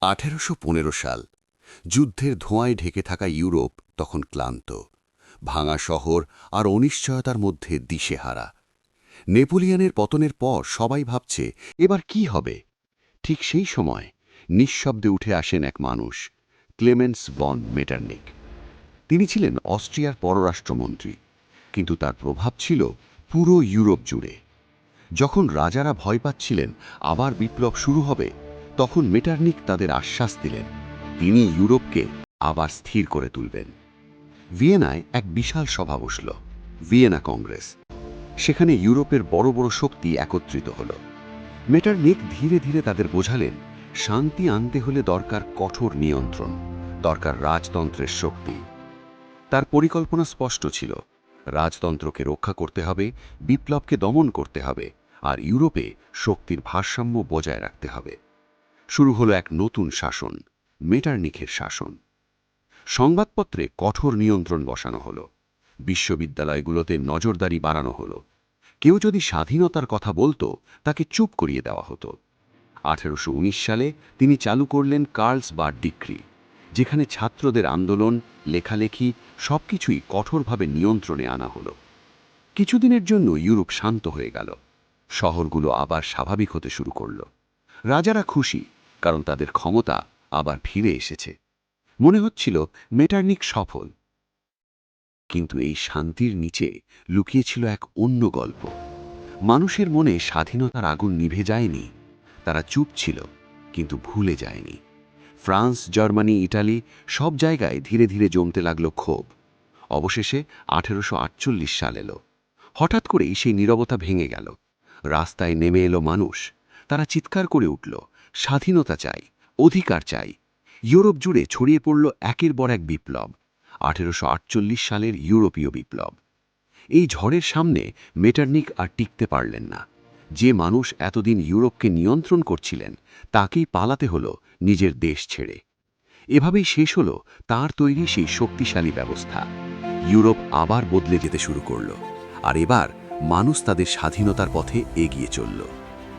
1815 সাল। যুদ্ধের ধোঁয়ায় ঢেকে থাকা ইউরোপ তখন ক্লান্ত, ভাঙা শহর আর অনিশ্চয়তার মধ্যে দিশেহারা। নেপোলিয়নের পতনের পর সবাই ভাবছে এবার কি হবে। ঠিক সেই সময় নিঃশব্দে উঠে আসেন এক মানুষ, ক্লেমেন্স ভন মেটারনিখ। তিনি ছিলেন অস্ট্রিয়ার পররাষ্ট্রমন্ত্রী, কিন্তু তার প্রভাব ছিল পুরো ইউরোপ জুড়ে। যখন রাজারা ভয় পাচ্ছিলেন আবার বিপ্লব শুরু হবে, তখন মেটারনিখ তাদের আশ্বাস দিলেন তিনি ইউরোপকে আবার স্থির করে তুলবেন। ভিয়েনায় এক বিশাল সভা বসল, ভিয়েনা কংগ্রেস। সেখানে ইউরোপের বড় বড় শক্তি একত্রিত হল। মেটারনিখ ধীরে ধীরে তাদের বোঝালেন শান্তি আনতে হলে দরকার কঠোর নিয়ন্ত্রণ, দরকার রাজতন্ত্রের শক্তি। তার পরিকল্পনা স্পষ্ট ছিল, রাজতন্ত্রকে রক্ষা করতে হবে, বিপ্লবকে দমন করতে হবে, আর ইউরোপে শক্তির ভারসাম্য বজায় রাখতে হবে। শুরু হলো এক নতুন শাসন, মেটারনিখের শাসন। সংবাদপত্রে কঠোর নিয়ন্ত্রণ বসানো হলো, বিশ্ববিদ্যালয়গুলোতে নজরদারি বাড়ানো হলো। কেউ যদি স্বাধীনতার কথা বলতো তাকে চুপ করিয়ে দেওয়া হতো। 1819 সালে তিনি চালু করলেন কার্লসবাদ ডিক্রি, যেখানে ছাত্রদের আন্দোলন, লেখালেখি সবকিছুই কঠোরভাবে নিয়ন্ত্রণে আনা হলো। কিছুদিনের জন্য ইউরোপ শান্ত হয়ে গেল, শহরগুলো আবার স্বাভাবিক হতে শুরু করল। রাজারা খুশি, কারণ তাদের ক্ষমতা আবার ফিরে এসেছে। মনে হচ্ছিল মেটারনিখ সফল। কিন্তু এই শান্তির নিচে লুকিয়েছিল এক অন্য গল্প। মানুষের মনে স্বাধীনতার আগুন নিভে যায়নি, তারা চুপ ছিল, কিন্তু ভুলে যায়নি। ফ্রান্স, জার্মানি, ইটালি সব জায়গায় ধীরে ধীরে জমতে লাগলো ক্ষোভ। অবশেষে 1848 সাল এলো। হঠাৎ করেই সেই নীরবতা ভেঙে গেল। রাস্তায় নেমে এলো মানুষ। তারা চিৎকার করে উঠল, স্বাধীনতা চাই, অধিকার চাই। ইউরোপ জুড়ে ছড়িয়ে পড়ল একের পর এক বিপ্লব, 1848 সালের ইউরোপীয় বিপ্লব। এই ঝড়ের সামনে মেটারনিখ আর টিকতে পারলেন না। যে মানুষ এতদিন ইউরোপকে নিয়ন্ত্রণ করছিলেন, তাকেই পালাতে হলো নিজের দেশ ছেড়ে। এভাবেই শেষ হলো তার তৈরি সেই শক্তিশালী ব্যবস্থা। ইউরোপ আবার বদলে যেতে শুরু করল, আর এবার মানুষ তাদের স্বাধীনতার পথে এগিয়ে চলল।